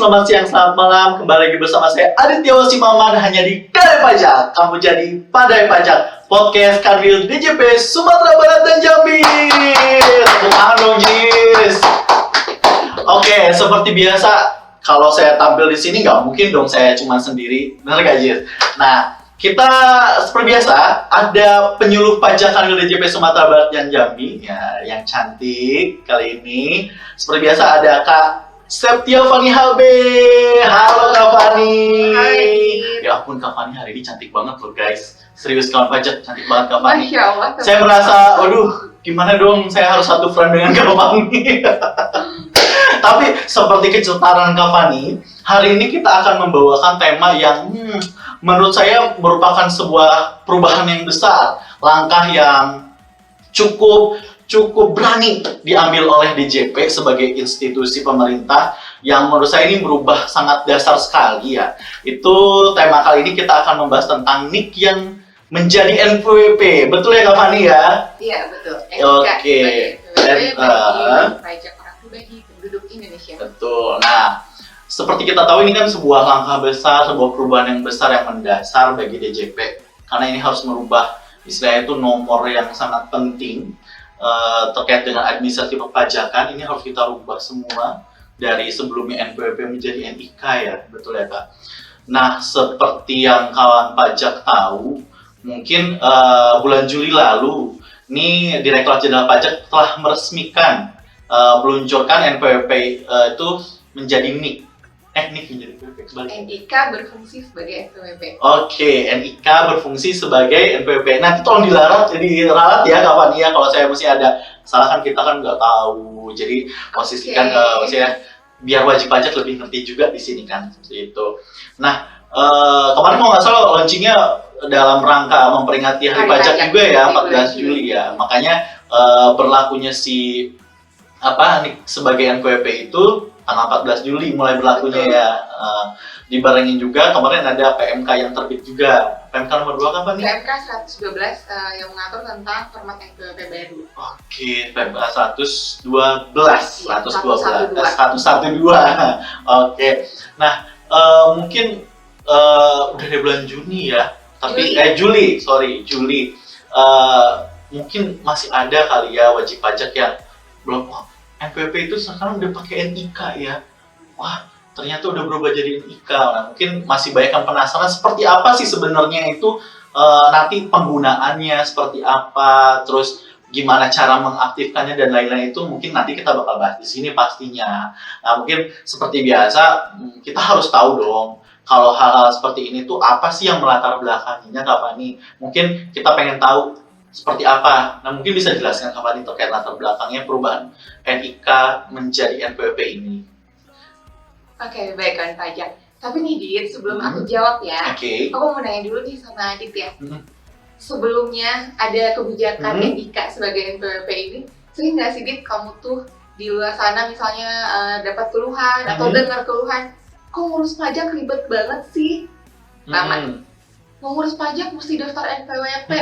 selamat siang, selamat malam. Kembali lagi bersama saya Aditya Wasimaman hanya di Kadai Pajak. Kamu jadi Padai Pajak. Podcast Kanwil DJP Sumatera Barat dan Jambi. Tepuk tangan dong, Jis. Oke, seperti biasa, kalau saya tampil di sini nggak mungkin dong saya cuma sendiri. Benar nggak, Jis? Nah, kita seperti biasa ada penyuluh pajak Kanwil DJP Sumatera Barat dan Jambi ya, yang cantik kali ini. Seperti biasa ada Kak Septia Fani Habe. Halo Kak Fani. Hai. Ya ampun, Kak Fani hari ini cantik banget loh guys. Serius kawan pajak, cantik banget Kak Fani. Masya Allah. Saya merasa, waduh, gimana dong saya harus satu frame dengan Kak Fani. Tapi seperti kejutan Kak Fani, hari ini kita akan membawakan tema yang menurut saya merupakan sebuah perubahan yang besar, langkah yang cukup berani diambil oleh DJP sebagai institusi pemerintah yang menurut saya ini berubah sangat dasar sekali ya. Itu tema kali ini kita akan membahas tentang NIK yang menjadi NPWP. Betul ya Kak Fani ya? Iya betul. Oke. bagi pajak orang pribadi penduduk Indonesia. Betul. Nah, seperti kita tahu ini kan sebuah langkah besar, sebuah perubahan yang besar yang mendasar bagi DJP. Karena ini harus merubah istilahnya itu nomor yang sangat penting terkait dengan administrasi perpajakan. Ini harus kita rubah semua dari sebelumnya NPWP menjadi NIK ya, betul ya Kak? Nah, seperti yang kawan pajak tahu, mungkin bulan Juli lalu, ini Direktorat Jenderal Pajak telah meresmikan meluncurkan NPWP itu menjadi NIK. NIK menjadi NPWP sebagai NIK berfungsi sebagai NPWP. Oke, NIK berfungsi sebagai NPWP. Nanti tolong diralat ya kawan ya, kalau saya mesti ada salah kan kita kan nggak tahu. Jadi posisikan maksudnya biar wajib pajak lebih ngerti juga di sini kan seperti itu. Nah, kemarin kalau nggak salah launchingnya dalam rangka memperingati Hari Pajak juga ya, 14 Juli ya. Makanya berlakunya si NIK sebagai NPWP itu tanggal 14 Juli mulai berlakunya. Betul. Ya. Dibarengin juga kemarin ada PMK yang terbit juga. PMK nomor 2 kapan nih? PMK 112 yang mengatur tentang format NPWP baru. Oke, PMK 112. Oke. Nah, mungkin udah dari bulan Juni ya. Tapi Juli. Mungkin masih ada kali ya wajib pajak yang belum NPWP itu sekarang udah pakai NIK ya. Wah, ternyata udah berubah jadi NIK. Nah, mungkin masih banyak yang penasaran seperti apa sih sebenarnya itu nanti penggunaannya seperti apa, terus gimana cara mengaktifkannya dan lain-lain itu mungkin nanti kita bakal bahas di sini pastinya. Nah, mungkin seperti biasa kita harus tahu dong kalau hal-hal seperti ini tuh apa sih yang melatar belakanginya Kak Fani. Mungkin kita pengen tahu seperti apa. Nah, mungkin bisa jelaskan Kak Fani terkait latar belakangnya perubahan NIK menjadi NPWP ini. Oke, baik kawan pajak. Tapi nih Dit, sebelum aku jawab ya, aku mau nanya dulu nih sama Adit ya. Sebelumnya ada kebijakan NIK sebagai NPWP ini, sering nggak sih Dit kamu tuh di luar sana misalnya dapat keluhan atau dengar keluhan, kok ngurus pajak ribet banget sih? Mau ngurus pajak mesti daftar NPWP,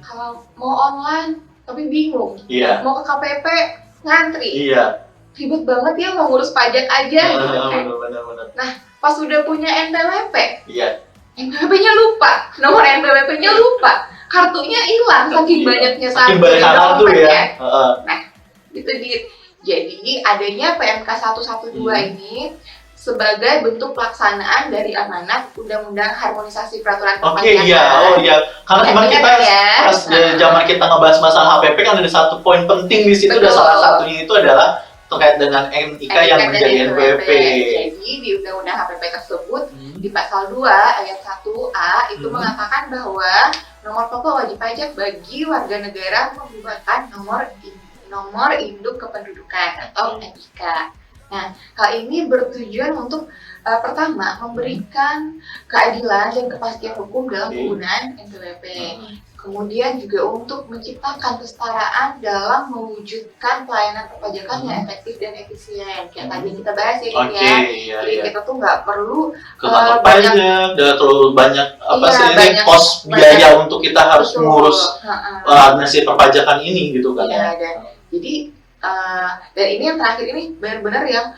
kalau mau online tapi bingung, mau ke KPP ngantri, ribet banget ya mau ngurus pajak aja gitu kan. Nah, pas udah punya NPWP, NPWP-nya lupa, nomor NPWP-nya lupa, kartunya hilang saking banyaknya kartu ya. Nah, itu jadi adanya PMK 112 ini sebagai bentuk pelaksanaan dari amanat Undang-Undang Harmonisasi Peraturan Perpajakan. Karena kemarin kita pas zaman kita ngebahas masalah HPP kan ada satu poin penting di situ. Dan salah satunya itu adalah terkait dengan NIK yang menjadi NPWP. Jadi di Undang-Undang HPP tersebut di pasal 2 ayat 1A itu mengatakan bahwa nomor pokok wajib pajak bagi warga negara menggunakan nomor induk kependudukan atau NIK. Nah, hal ini bertujuan untuk pertama memberikan keadilan dan kepastian hukum dalam penggunaan NPWP. Kemudian juga untuk menciptakan kesetaraan dalam mewujudkan pelayanan perpajakan yang efektif dan efisien. Kayak tadi kita bahas ya, jadi kita tuh nggak perlu ke kantor pajak, dan terlalu banyak pos biaya untuk kita harus mengurus administrasi perpajakan ini gitu kan. Jadi dan ini yang terakhir ini benar-benar yang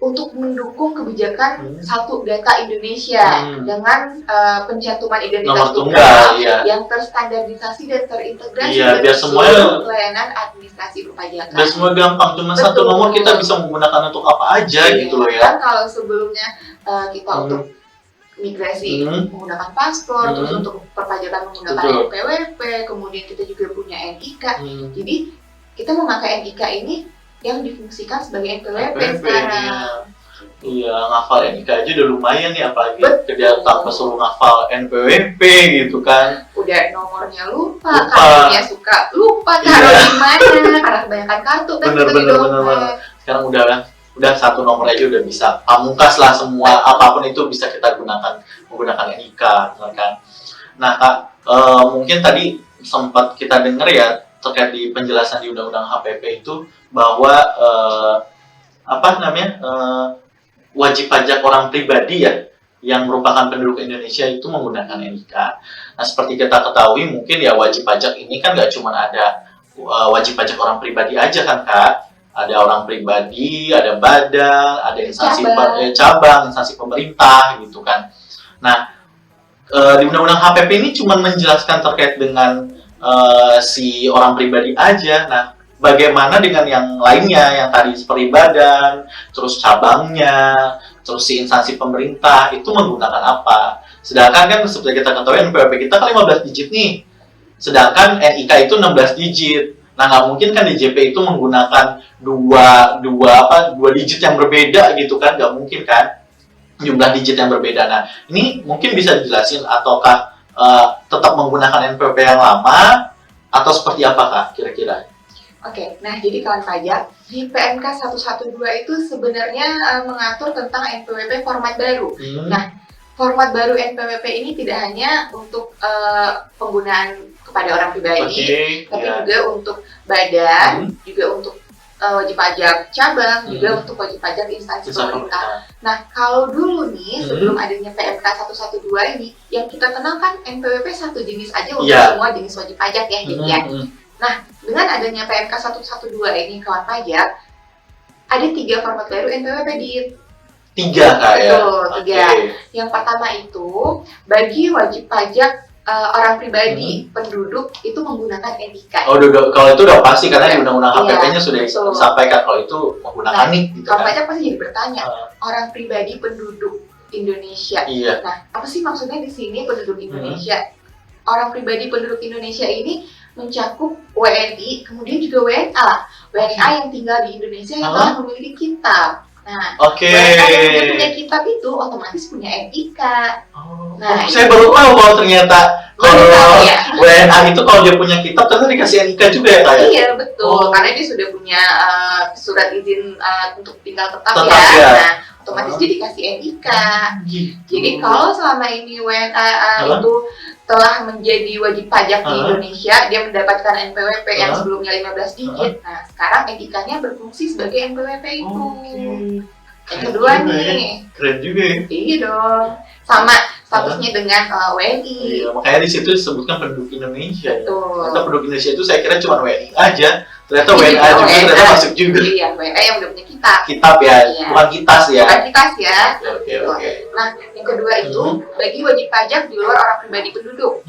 untuk mendukung kebijakan satu data Indonesia dengan pencantuman identitas tunggal yang terstandarisasi dan terintegrasi biar semuanya pelayanan administrasi perpajakan. Biar semua gampang, cuma satu nomor kita bisa menggunakan untuk apa aja gitu loh ya. Kan kalau sebelumnya kita untuk migrasi menggunakan paspor, terus untuk perpajakan menggunakan NPWP, kemudian kita juga punya NIK. Jadi kita memakai NIK ini yang difungsikan sebagai NPWP sekarang. Iya, ngafal NIK aja udah lumayan ya, apalagi kerja tanpa suruh ngafal NPWP gitu kan. Udah nomornya lupa. Kartunya suka lupa taruh di mana karena kebanyakan kartu kan. Bener. Sekarang udah satu nomor aja udah bisa pamungkas lah semua, apapun itu bisa kita menggunakan NIK kan. Nah Kak, mungkin tadi sempat kita dengar ya terkait di penjelasan di Undang-Undang HPP itu bahwa wajib pajak orang pribadi ya yang merupakan penduduk Indonesia itu menggunakan NIK. Nah seperti kita ketahui mungkin ya wajib pajak ini kan nggak cuma ada wajib pajak orang pribadi aja kan Kak, ada orang pribadi, ada badan, ada instansi cabang, instansi pemerintah gitu kan. Nah di Undang-Undang HPP ini cuma menjelaskan terkait dengan si orang pribadi aja. Nah, bagaimana dengan yang lainnya yang tadi seperti badan, terus cabangnya, terus si instansi pemerintah itu menggunakan apa? Sedangkan kan seperti kita ketahui NPWP kita kan 15 digit nih. Sedangkan NIK itu 16 digit. Nah, nggak mungkin kan DJP itu menggunakan dua digit yang berbeda gitu kan? Nggak mungkin kan? Jumlah digit yang berbeda. Nah, ini mungkin bisa dijelasin ataukah tetap menggunakan NPWP yang lama atau seperti apa Kak kira-kira? Oke, nah jadi kawan pajak di PMK 112 itu sebenarnya mengatur tentang NPWP format baru. Nah, format baru NPWP ini tidak hanya untuk penggunaan kepada orang pribadi, tapi juga untuk badan, juga untuk wajib pajak cabang, juga untuk wajib pajak instansi pemerintah. Nah, kalau dulu nih, sebelum adanya PMK 112 ini, yang kita kenal kan NPWP satu jenis aja untuk semua jenis wajib pajak ya, gitu ya. Nah, dengan adanya PMK 112 ini, kawan pajak, ada 3 format baru NPWP di 3 Kak ya? Betul, 3. Yang pertama itu, bagi wajib pajak orang pribadi penduduk itu menggunakan NIK. Oh, kalau itu udah pasti karena di Undang-Undang HPP-nya sudah disampaikan kalau itu menggunakan NIK. Gitu kalau pajak pasti jadi bertanya, orang pribadi penduduk Indonesia. Nah, apa sih maksudnya di sini penduduk Indonesia? Orang pribadi penduduk Indonesia ini mencakup WNI, kemudian juga WNA. WNA yang tinggal di Indonesia yang telah memiliki kitab. Nah, WNA yang punya kitab itu otomatis punya NIK. Nah, saya baru tahu kalau ternyata kalau WNA itu kalau dia punya kitab ternyata dikasih NIK juga ya Kak? Iya betul, karena dia sudah punya surat izin untuk tinggal tetap ya. Nah, otomatis dia dikasih NIK. Jadi kalau selama ini WNA itu telah menjadi wajib pajak di Indonesia, dia mendapatkan NPWP yang sebelumnya 15 digit. Nah, sekarang NIK-nya berfungsi sebagai NPWP itu. Yang kedua nih. Keren juga ya. Iya dong. Sama statusnya dengan WNI. Iya, makanya di situ disebutkan penduduk Indonesia. Betul. Ternyata penduduk Indonesia itu saya kira cuma WNI aja. Ternyata WNA juga ternyata masuk juga. Iya, WNA yang udah punya kitab. Kitab ya, bukan kitas ya. Bukan kitas ya. Oke. Nah, yang kedua itu bagi wajib pajak di luar orang pribadi penduduk.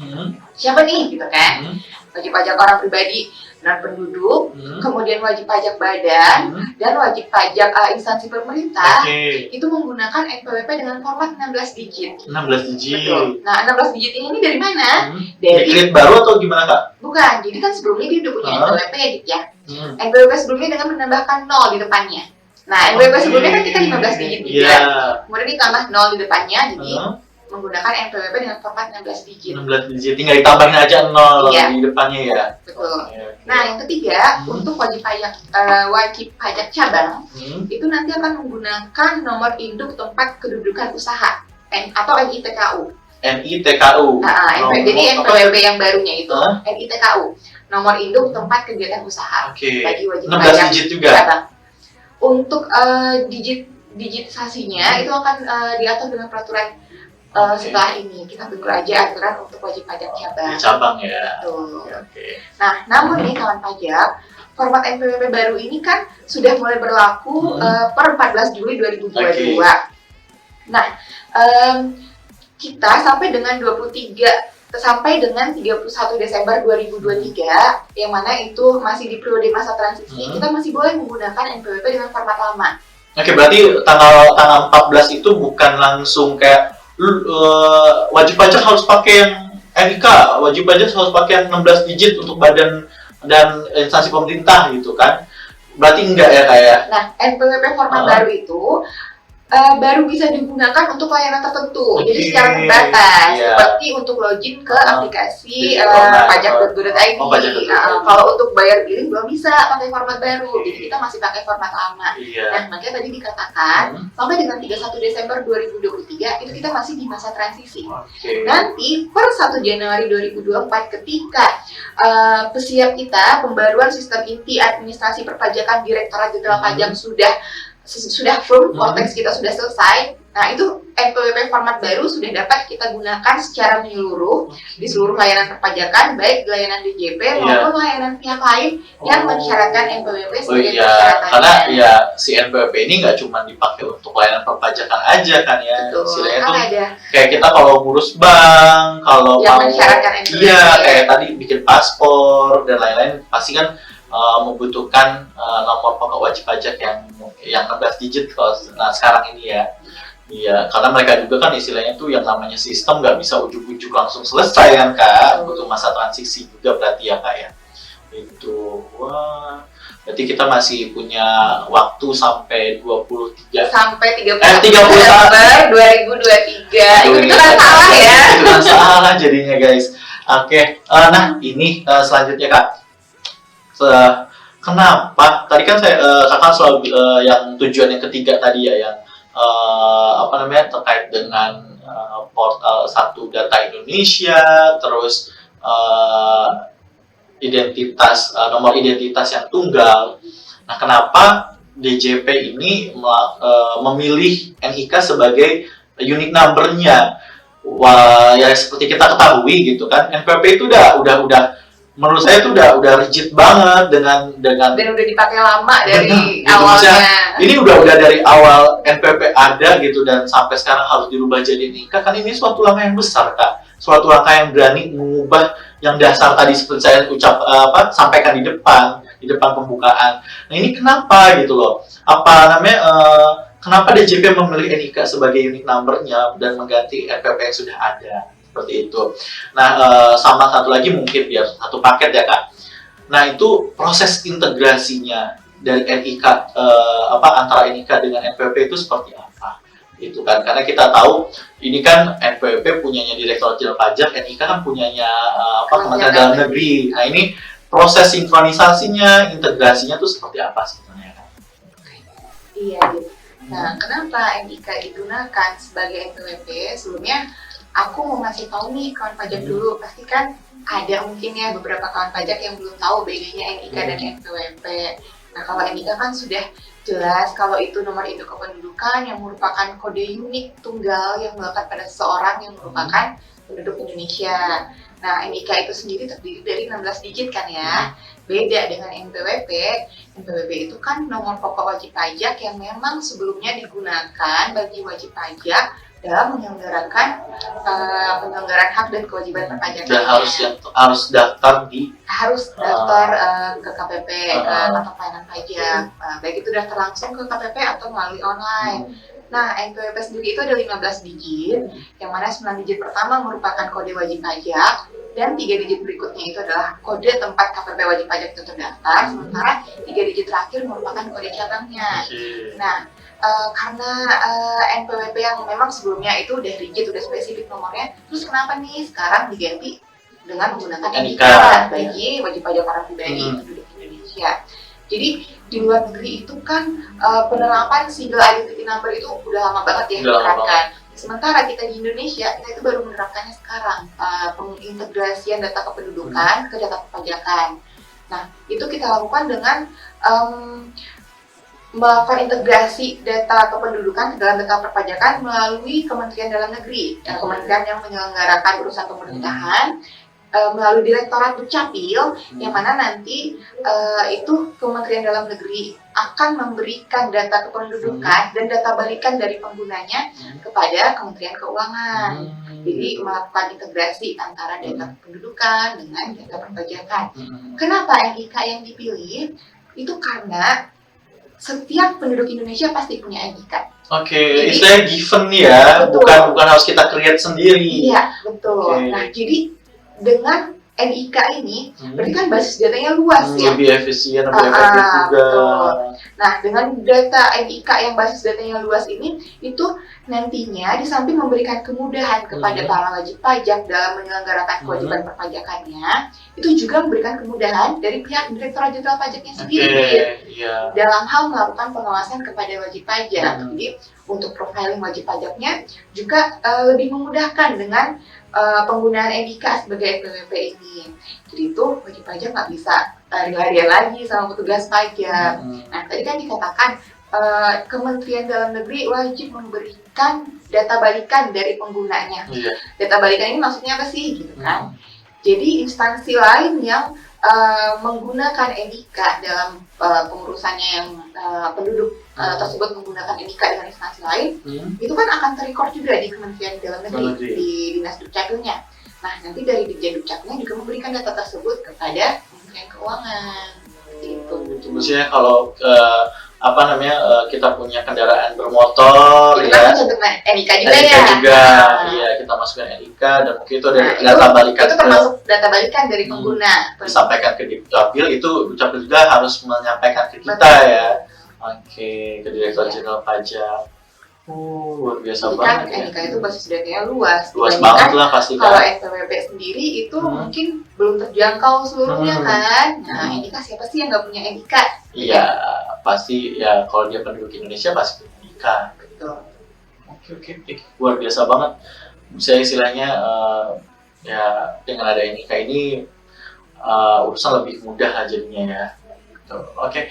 Siapa nih, gitu kan? Wajib pajak orang pribadi non penduduk, kemudian wajib pajak badan, dan wajib pajak instansi pemerintah itu menggunakan NPWP dengan format 16 digit. 16 digit. Betul. Nah, 16 digit ini dari mana? Dari kredit baru atau gimana Kak? Bukan, jadi kan sebelumnya dia udah punya NPWP ya. NPWP sebelumnya dengan menambahkan 0 di depannya. Nah, NPWP sebelumnya kan kita 15 digit juga. Kemudian ditambah 0 di depannya, jadi menggunakan NPWP dengan format 16 digit. 16 digit, tinggal ditambahin aja 0 di depannya ya. Betul. Nah, yang ketiga, untuk wajib pajak cabang, itu nanti akan menggunakan nomor induk tempat kedudukan usaha atau NITKU. NITKU. Jadi NPWP yang barunya itu NITKU, nomor induk tempat kegiatan usaha. Bagi wajib 16 pajak digit juga. Cabang. Untuk digitisasinya itu akan diatur dengan peraturan setelah ini. Kita tunggu aja aturan untuk wajib pajak cabang. Cabang ya. Betul. Nah, namun nih kawan pajak, format NPWP baru ini kan sudah mulai berlaku per 14 Juli 2022. Nah, kita sampai dengan 31 Desember 2023, yang mana itu masih di periode masa transisi, kita masih boleh menggunakan NPWP dengan format lama. Berarti tanggal 14 itu bukan langsung kayak wajib pajak harus pakai yang NIK, wajib pajak harus pakai yang 16 digit untuk badan dan instansi pemerintah gitu kan. Berarti enggak ya kayak. Nah, NPWP format baru itu baru bisa digunakan untuk layanan tertentu, jadi secara terbatas, seperti untuk login ke aplikasi pajak.go.id. Kalau untuk bayar billing belum bisa pakai format baru, jadi kita masih pakai format lama. Nah, makanya tadi dikatakan sampai dengan 31 Desember 2023 itu kita masih di masa transisi. Nanti per 1 Januari 2024 ketika pesiap kita pembaruan sistem inti administrasi perpajakan Direktorat Jenderal Pajak sudah firm, konteks kita sudah selesai. Nah, itu NPWP format baru sudah dapat kita gunakan secara menyeluruh di seluruh layanan perpajakan, baik layanan DJP maupun layanan pihak lain yang mensyaratkan NPWP sebagai persyaratannya. Karena ya si NPWP ini nggak cuma dipakai untuk layanan perpajakan aja kan ya. Istilahnya tuh kayak kita kalau ngurus bank, kalau yang mensyaratkan NPWP. Iya, kayak tadi bikin paspor dan lain-lain pasti kan membutuhkan nomor pokok wajib pajak yang 16 digit kalau sekarang ini ya. Iya, karena mereka juga kan istilahnya tuh yang namanya sistem nggak bisa ujuk-ujuk langsung selesai kan Kak, butuh masa transisi juga berarti ya Kak ya. Itu, wah, berarti kita masih punya waktu sampai 31 Desember 2023. Itu kan salah ya. Itu kan salah jadinya guys. Oke, nah ini selanjutnya Kak. Kenapa? Tadi kan kakak selalu yang tujuan yang ketiga tadi ya, yang terkait dengan portal Satu Data Indonesia, terus nomor identitas yang tunggal. Nah, kenapa DJP ini memilih NIK sebagai unique number-nya? Wah, ya seperti kita ketahui gitu kan, NPWP itu udah menurut saya itu udah rigid banget dengan dan udah dipakai lama dari awalnya. Ini udah dari awal NPWP ada gitu dan sampai sekarang harus dirubah jadi NIK, kan ini suatu langkah yang besar Kak. Suatu langkah yang berani mengubah yang dasar tadi seperti saya sampaikan di depan pembukaan. Nah, ini kenapa gitu loh? Kenapa DJP memilih NIK sebagai unique number-nya dan mengganti NPWP yang sudah ada? Seperti itu. Nah, sama satu lagi mungkin biar satu paket ya Kak. Nah, itu proses integrasinya dari NIK antara NIK dengan NPWP itu seperti apa? Itu kan karena kita tahu ini kan NPWP punyanya Direktorat Jenderal Pajak, NIK kan punyanya Kementerian Dalam Negeri. Nah, ini proses sinkronisasinya, integrasinya itu seperti apa sebenarnya Kak? Iya, gitu. Nah, kenapa NIK digunakan sebagai NPWP? Sebelumnya aku mau ngasih tahu nih kawan pajak dulu, pasti kan ada mungkin ya beberapa kawan pajak yang belum tahu bedanya NIK dan NPWP. Nah, kalau NIK kan sudah jelas kalau itu nomor induk kependudukan yang merupakan kode unik tunggal yang melekat pada seseorang yang merupakan penduduk Indonesia. Nah, NIK itu sendiri terdiri dari 16 digit kan ya. Beda dengan NPWP. NPWP itu kan nomor pokok wajib pajak yang memang sebelumnya digunakan bagi wajib pajak dalam penyelenggaraan hak dan kewajiban perpajakan. Dan harus daftar ke KPP, ke kantor pelayanan pajak. Baik itu daftar langsung ke KPP atau melalui online. Nah, NPWP sendiri itu ada 15 digit, yang mana 9 digit pertama merupakan kode wajib pajak, dan 3 digit berikutnya itu adalah kode tempat KPP wajib pajak itu terdaftar, sementara 3 digit terakhir merupakan kode cabangnya. Nah, karena NPWP yang memang sebelumnya itu udah rigid, udah spesifik nomornya, terus kenapa nih sekarang diganti dengan menggunakan NIK bagi wajib pajak orang pribadi penduduk Indonesia. Jadi di luar negeri itu kan penerapan single identity number itu udah lama banget ya diterapkan. Sementara kita di Indonesia, kita itu baru menerapkannya sekarang, pengintegrasian data kependudukan ke data perpajakan. Nah, itu kita lakukan dengan melakukan integrasi data kependudukan ke dalam data perpajakan melalui Kementerian Dalam Negeri, kementerian yang menyelenggarakan urusan pemerintahan, melalui Direktorat Dukcapil, yang mana nanti itu Kementerian Dalam Negeri akan memberikan data kependudukan dan data balikan dari penggunanya kepada Kementerian Keuangan. Jadi melakukan integrasi antara data kependudukan dengan data perpajakan. Kenapa NIK yang dipilih? Itu karena setiap penduduk Indonesia pasti punya NIK. Oke, istilahnya given ya, bukan harus kita create sendiri. Iya, betul. Nah, jadi dengan NIK ini, berarti kan basis datanya luas ya. Lebih efisien, lebih efektif juga. Betul. Nah, dengan data NIK yang basis datanya luas ini, itu nantinya di samping memberikan kemudahan kepada para wajib pajak dalam menyelenggarakan kewajiban perpajakannya, itu juga memberikan kemudahan dari pihak Direktorat Jenderal Pajaknya sendiri dalam hal melakukan pengawasan kepada wajib pajak. Jadi untuk profiling wajib pajaknya juga lebih memudahkan dengan penggunaan NIK sebagai NPWP ini. Jadi itu wajib pajak nggak bisa lari-larian lagi sama petugas pajak. Nah, tadi kan dikatakan Kementerian Dalam Negeri wajib memberikan data balikan dari penggunanya. Data balikan ini maksudnya apa sih, gitu kan? Jadi instansi lain yang menggunakan NIK dalam pengurusannya yang penduduk tersebut menggunakan NIK dengan instansi lain, itu kan akan terrecord juga di Kementerian Dalam Negeri, di Dinas Dukcapilnya. Nah, nanti dari Dijen Dukcapilnya juga memberikan data tersebut kepada Kementerian Keuangan. Itu. Maksudnya kalau kita punya kendaraan bermotor, kita ya, untuk NIK juga iya, kita masukkan NIK dan mungkin itu ada data balikan. Itu termasuk data balikan dari pengguna. Disampaikan ke Dukcapil, itu Dukcapil juga harus menyampaikan ke kita ya. Oke, ke Direktorat Jenderal Pajak. Luar biasa banget ya. NIK itu basis datanya luas. Luas banget lah pasti kan. Kalau NPWP sendiri itu mungkin belum terjangkau seluruhnya kan. Nah, NIK siapa sih yang nggak punya NIK? Iya, pasti ya kalau dia penduduk Indonesia pasti punya NIK. Betul. Oke. Luar biasa banget. Misalnya istilahnya ya dengan ada NIK ini urusan lebih mudah lah jadinya ya. Oke.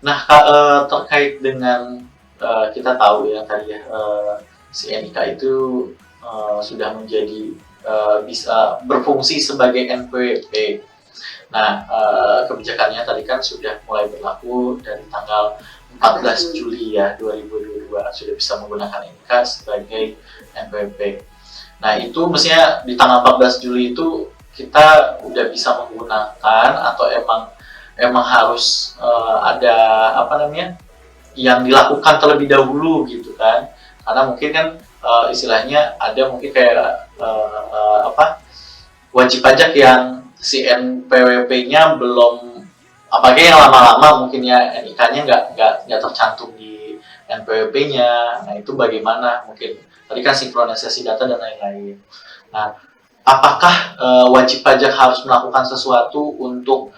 Nah, terkait dengan kita tahu ya tadi ya si NIK itu sudah menjadi bisa berfungsi sebagai NPWP. Nah, kebijakannya tadi kan sudah mulai berlaku dari tanggal 14 Juli ya 2022 sudah bisa menggunakan NIK sebagai NPWP. Nah, itu mestinya di tanggal 14 Juli itu kita udah bisa menggunakan atau emang harus ada yang dilakukan terlebih dahulu gitu kan, karena mungkin kan istilahnya ada mungkin kayak wajib pajak yang si NPWP-nya belum, apalagi yang lama-lama mungkin ya NIK-nya nggak tercantum di NPWP-nya. Nah, itu bagaimana, mungkin tadi kan sinkronisasi data dan lain-lain. Nah, apakah wajib pajak harus melakukan sesuatu untuk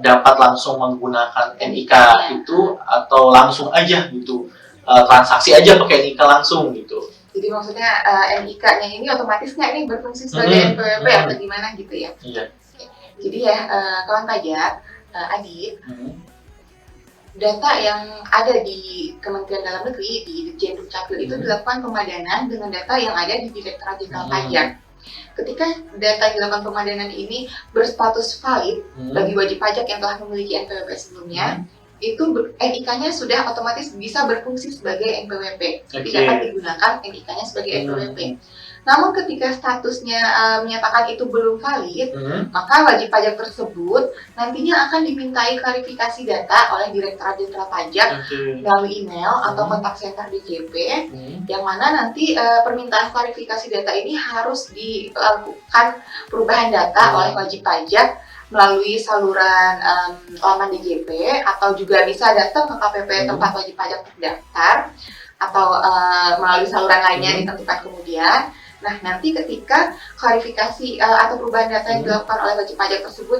dapat langsung menggunakan NIK itu, atau langsung aja gitu transaksi aja pakai NIK langsung gitu? Jadi maksudnya NIK-nya ini otomatis nggak nih berfungsi sebagai NPWP atau gimana gitu ya? Iya. Jadi ya kawan pajak, Adit, data yang ada di Kementerian Dalam Negeri di Dijen Dukcapil itu dilakukan pemadanan dengan data yang ada di Direktorat Jenderal Pajak. Ketika data yang dilakukan pemadanan ini berstatus valid bagi wajib pajak yang telah memiliki NPWP sebelumnya, itu NIK-nya sudah otomatis bisa berfungsi sebagai NPWP. Dapat digunakan NIK-nya sebagai NPWP. Namun ketika statusnya menyatakan itu belum valid, maka wajib pajak tersebut nantinya akan dimintai klarifikasi data oleh Direktorat Jenderal Pajak melalui email atau kontak center DJP, yang mana nanti permintaan klarifikasi data ini harus dilakukan perubahan data oleh wajib pajak melalui saluran laman DJP, atau juga bisa datang ke KPP tempat wajib pajak terdaftar, atau melalui saluran lainnya ditentukan kemudian. Nah, nanti ketika klarifikasi atau perubahan data yang dilakukan oleh wajib pajak tersebut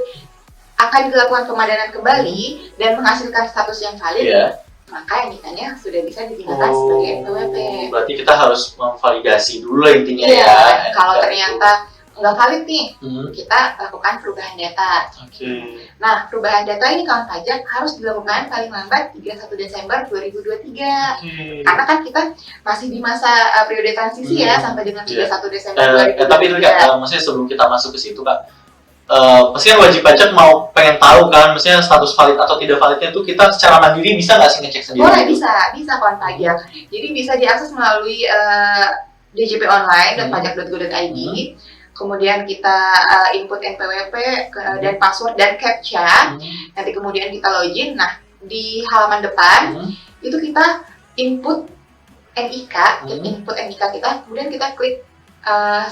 akan dilakukan pemadanan kembali dan menghasilkan status yang valid, maka NIK-nya sudah bisa digunakan sebagai NPWP. Berarti kita harus memvalidasi dulu intinya ya. Kalau ternyata nggak valid nih, kita lakukan perubahan data. Nah, perubahan data ini kawan pajak harus dilakukan paling lambat 31 Desember 2023. Karena kan kita masih di masa periode transisi ya, sampai dengan 31 Desember 2023. Tapi itu Kak, maksudnya sebelum kita masuk ke situ Kak, pasti kan wajib pajak mau pengen tahu kan, maksudnya status valid atau tidak validnya itu kita secara mandiri bisa nggak sih ngecek sendiri? Boleh, bisa kawan pajak. Jadi bisa diakses melalui DJP online dan pajak.go.id. Kemudian kita input NPWP dan password dan CAPTCHA. Nanti kemudian kita login. Nah, di halaman depan itu kita input NIK, input NIK kita, kemudian kita klik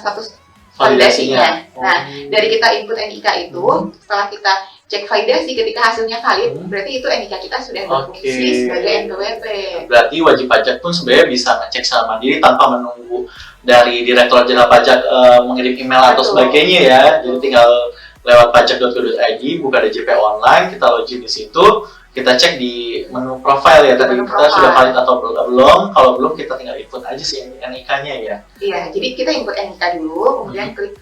status validasinya. Nah, dari kita input NIK itu, setelah kita cek validasi, ketika hasilnya valid, berarti itu NIK kita sudah berfungsi sebagai NPWP. Berarti wajib pajak pun sebenarnya bisa ngecek secara mandiri tanpa menunggu dari Direktorat Jenderal Pajak mengirim email atau sebagainya ya. Jadi tinggal lewat pajak.go.id, buka DJP online, kita login di situ, kita cek di menu profile ya, tadi kita sudah valid atau belum. Kalau belum kita tinggal input aja sih NIK-nya ya. Iya, jadi kita input NIK dulu, kemudian klik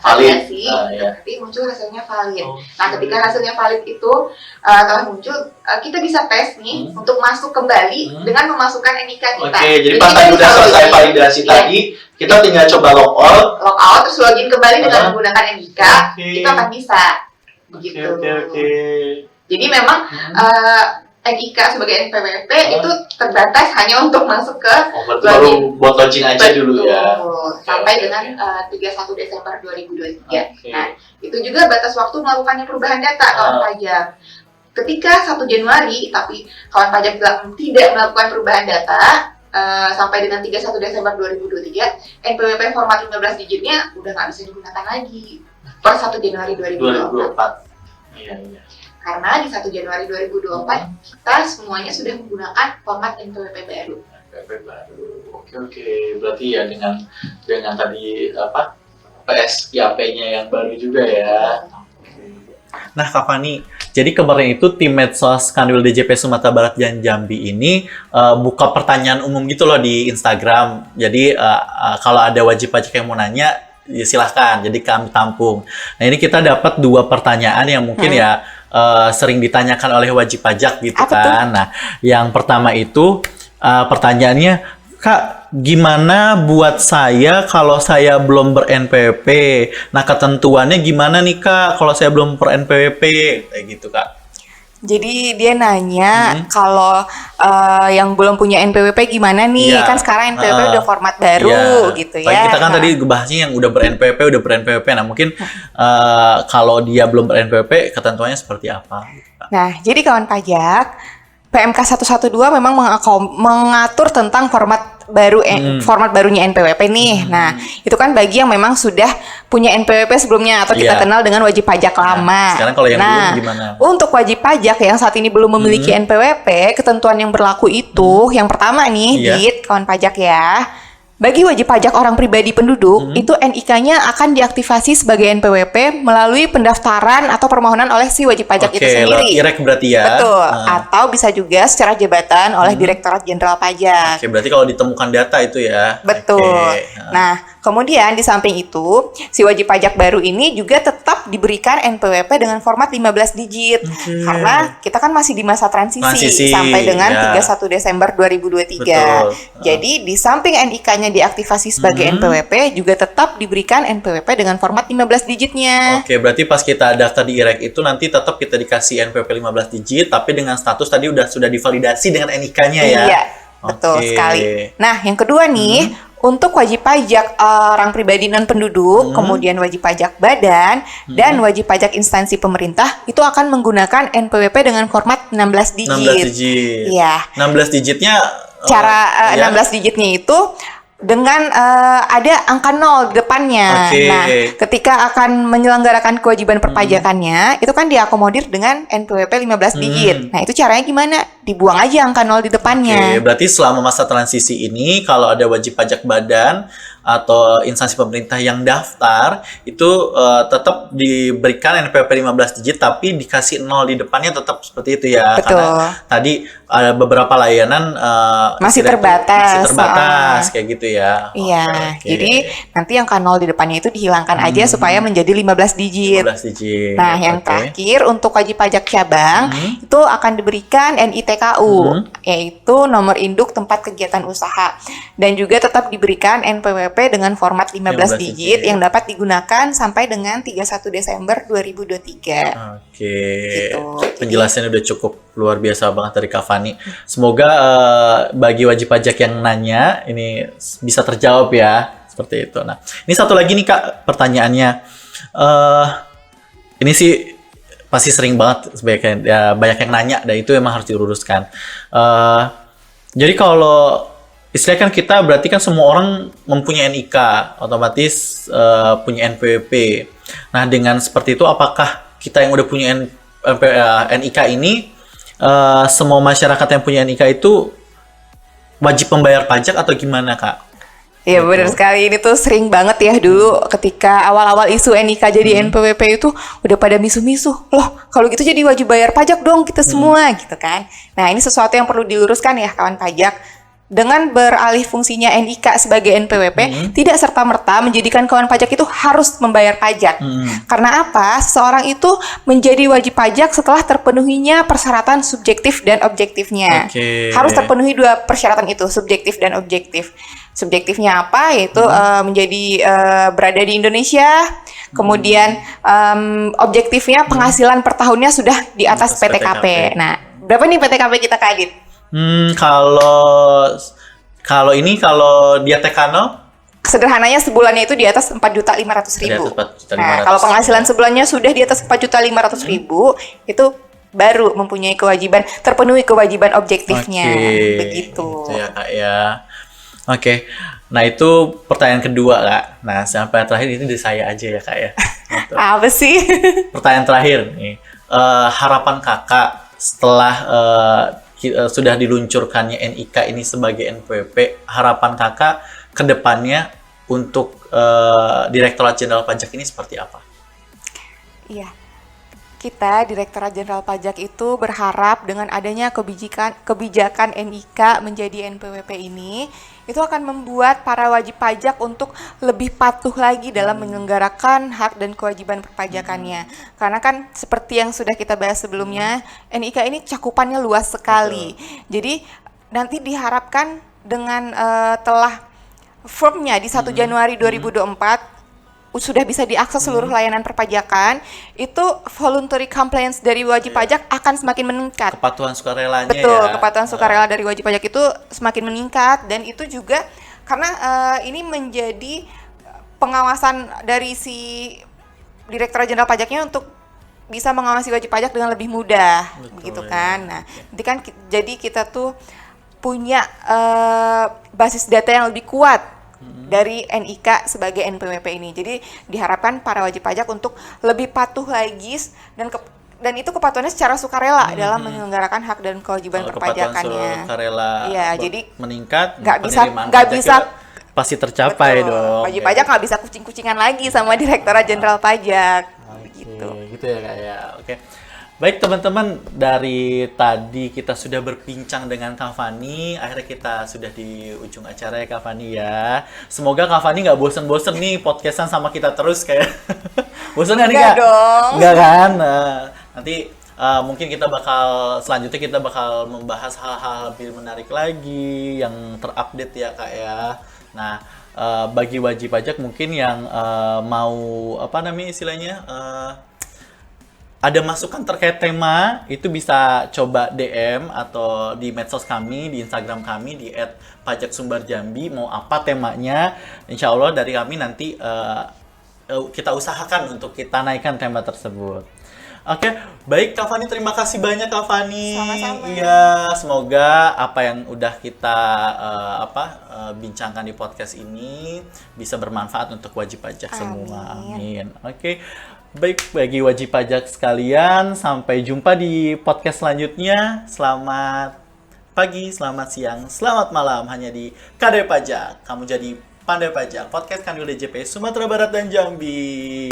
validasi, nanti muncul hasilnya valid. Nah, ketika hasilnya valid itu telah muncul, kita bisa tes nih untuk masuk kembali dengan memasukkan NIK kita. Jadi pas tadi udah selesai validasi tadi, kita tinggal coba log out, terus login kembali dengan menggunakan NIK, itu akan bisa. Begitu. Jadi memang NIK sebagai NPWP itu terbatas hanya untuk masuk ke baru buat login aja dulu ya. Sampai dengan 31 Desember 2023. Nah, itu juga batas waktu melakukannya perubahan data kawan pajak. Ketika 1 Januari tapi kawan pajak tidak melakukan perubahan data sampai dengan 31 Desember 2023, NPWP format 15 digitnya udah nggak bisa digunakan lagi per 1 Januari 2024. Iya. Karena di 1 Januari 2024 kita semuanya sudah menggunakan format NPWP baru. Oke. Berarti ya dengan tadi PSIAP-nya yang baru juga ya. Nah Kak Fani, jadi kemarin itu tim medsos Kanwil DJP Sumatera Barat dan Jambi ini buka pertanyaan umum gitu loh di Instagram. Jadi kalau ada wajib pajak yang mau nanya, ya silahkan. Jadi kami tampung. Nah ini kita dapat 2 pertanyaan yang mungkin ya sering ditanyakan oleh wajib pajak gitu kan. Nah, yang pertama itu pertanyaannya, Kak, gimana buat saya kalau saya belum ber-NPWP? Nah, ketentuannya gimana nih Kak kalau saya belum ber-NPWP? Kayak gitu Kak. Jadi dia nanya kalau yang belum punya NPWP gimana nih? Kan sekarang NPWP udah format baru gitu ya. Kita kan tadi bahasnya yang udah ber-NPWP. Nah mungkin kalau dia belum ber-NPWP ketentuannya seperti apa? Nah, jadi kawan pajak, PMK 112 memang mengatur tentang format barunya NPWP nih. Nah, itu kan bagi yang memang sudah punya NPWP sebelumnya atau kita kenal dengan wajib pajak lama. Sekarang kalau yang belum gimana? Untuk wajib pajak yang saat ini belum memiliki NPWP, ketentuan yang berlaku itu yang pertama nih, kawan pajak ya. Bagi wajib pajak orang pribadi penduduk, itu NIK-nya akan diaktifasi sebagai NPWP melalui pendaftaran atau permohonan oleh si wajib pajak itu sendiri. IREK berarti ya? Betul. Atau bisa juga secara jabatan oleh Direktorat Jenderal Pajak. Berarti kalau ditemukan data itu ya? Betul. Nah, kemudian di samping itu, si wajib pajak baru ini juga tetap diberikan NPWP dengan format 15 digit. Karena kita kan masih di masa transisi sampai dengan 31 Desember 2023. Betul. Jadi di samping NIK-nya diaktifasi sebagai NPWP, juga tetap diberikan NPWP dengan format 15 digitnya. Oke, berarti pas kita daftar di IREK itu nanti tetap kita dikasih NPWP 15 digit, tapi dengan status tadi sudah divalidasi dengan NIK-nya ya? Iya, betul sekali. Nah, yang kedua nih, untuk wajib pajak orang pribadi non penduduk, kemudian wajib pajak badan, dan wajib pajak instansi pemerintah, itu akan menggunakan NPWP dengan format 16 digit. 16 digit. Iya. 16 digitnya? 16 digitnya itu dengan ada angka 0 di depannya. Nah, ketika akan menyelenggarakan kewajiban perpajakannya, itu kan diakomodir dengan NPWP 15 digit. Nah, itu caranya gimana? Dibuang aja angka 0 di depannya. Berarti selama masa transisi ini, kalau ada wajib pajak badan atau instansi pemerintah yang daftar, itu tetap diberikan NPWP 15 digit, tapi dikasih 0 di depannya tetap seperti itu ya. Betul. Karena tadi ada beberapa layanan masih terbatas kayak gitu ya. Iya, jadi nanti angka angka 0 di depannya itu dihilangkan aja supaya menjadi 15 digit. 15 digit. Nah, yang terakhir untuk wajib pajak cabang itu akan diberikan NITKU, yaitu nomor induk tempat kegiatan usaha. Dan juga tetap diberikan NPWP dengan format 15 digit yang dapat digunakan sampai dengan 31 Desember 2023. Oke. Gitu. Penjelasannya udah cukup luar biasa banget dari Kak Fani. Semoga bagi wajib pajak yang nanya ini bisa terjawab ya, seperti itu. Nah, ini satu lagi nih Kak pertanyaannya. Ini sih pasti sering banget banyak yang nanya dan itu emang harus diluruskan. Jadi kalau istilahnya kan kita berarti kan semua orang mempunyai NIK, otomatis punya NPWP. Nah, dengan seperti itu apakah kita yang udah punya NIK ini semua masyarakat yang punya NIK itu wajib membayar pajak atau gimana Kak? Iya benar sekali, ini tuh sering banget ya dulu ketika awal-awal isu NIK jadi NPWP itu udah pada misuh-misuh. Loh, kalau gitu jadi wajib bayar pajak dong kita semua gitu kan. Nah, ini sesuatu yang perlu diluruskan ya kawan pajak. Dengan beralih fungsinya NIK sebagai NPWP, tidak serta-merta menjadikan kawan pajak itu harus membayar pajak. Karena apa? Seseorang itu menjadi wajib pajak setelah terpenuhinya persyaratan subjektif dan objektifnya. Harus terpenuhi dua persyaratan itu, subjektif dan objektif. Subjektifnya apa? Yaitu menjadi berada di Indonesia. Kemudian objektifnya penghasilan per tahunnya sudah di atas PTKP. Nah, berapa nih PTKP kita Kak Adit? Kalau dia Tekano, sederhananya sebulannya itu di atas 4.500.000. Nah, kalau penghasilan sebulannya sudah di atas 4.500.000, itu baru mempunyai kewajiban, terpenuhi kewajiban objektifnya. Begitu. Gitu ya Kak ya. Oke. Nah, itu pertanyaan kedua Kak. Nah, sampai terakhir ini dari saya aja ya Kak ya. Gitu. Apa sih? Pertanyaan terakhir nih. Harapan Kakak setelah sudah diluncurkannya NIK ini sebagai NPWP, harapan Kakak ke depannya untuk Direktorat Jenderal Pajak ini seperti apa? Iya. Kita Direktorat Jenderal Pajak itu berharap dengan adanya kebijakan NIK menjadi NPWP ini, itu akan membuat para wajib pajak untuk lebih patuh lagi dalam menyelenggarakan hak dan kewajiban perpajakannya. Karena kan seperti yang sudah kita bahas sebelumnya, NIK ini cakupannya luas sekali. Jadi nanti diharapkan dengan telah firmnya di 1 Januari 2024, sudah bisa diakses seluruh layanan perpajakan, itu voluntary compliance dari wajib pajak akan semakin meningkat. Kepatuhan sukarelanya. Betul, kepatuhan sukarela dari wajib pajak itu semakin meningkat, dan itu juga karena ini menjadi pengawasan dari si Direktorat Jenderal Pajaknya untuk bisa mengawasi wajib pajak dengan lebih mudah. Betul, begitu kan. Nah, nanti kan jadi kita tuh punya basis data yang lebih kuat dari NIK sebagai NPWP ini. Jadi diharapkan para wajib pajak untuk lebih patuh lagi dan itu kepatuhannya secara sukarela dalam menyelenggarakan hak dan kewajiban perpajakannya. Sukarela jadi meningkat, nggak bisa pasti tercapai. Betul, dong. Wajib pajak nggak bisa kucing-kucingan lagi sama Direktorat Jenderal Pajak. Gitu ya Kak ya. Oke. Baik teman-teman, dari tadi kita sudah berbincang dengan Kak Fani, akhirnya kita sudah di ujung acara ya Kak Fani ya. Semoga Kak Fani nggak bosen-bosen nih podcastan sama kita terus kayak. Bosen nggak nih Kak? Enggak kan? Nanti mungkin selanjutnya kita bakal membahas hal-hal lebih menarik lagi yang terupdate ya Kak ya. Nah, bagi wajib pajak mungkin yang mau istilahnya ada masukan terkait tema, itu bisa coba DM atau di medsos kami, di Instagram kami, di @pajaksumbarjambi, mau apa temanya, insya Allah dari kami nanti kita usahakan untuk kita naikkan tema tersebut. Oke, baik Kak Fani, terima kasih banyak Kak Fani. Sama-sama. Iya, semoga apa yang udah kita bincangkan di podcast ini bisa bermanfaat untuk wajib pajak semua. Amin. Oke. Baik, bagi wajib pajak sekalian, sampai jumpa di podcast selanjutnya. Selamat pagi, selamat siang, selamat malam, hanya di KD Pajak. Kamu jadi pandai pajak. Podcast Kanwil DJP Sumatera Barat dan Jambi.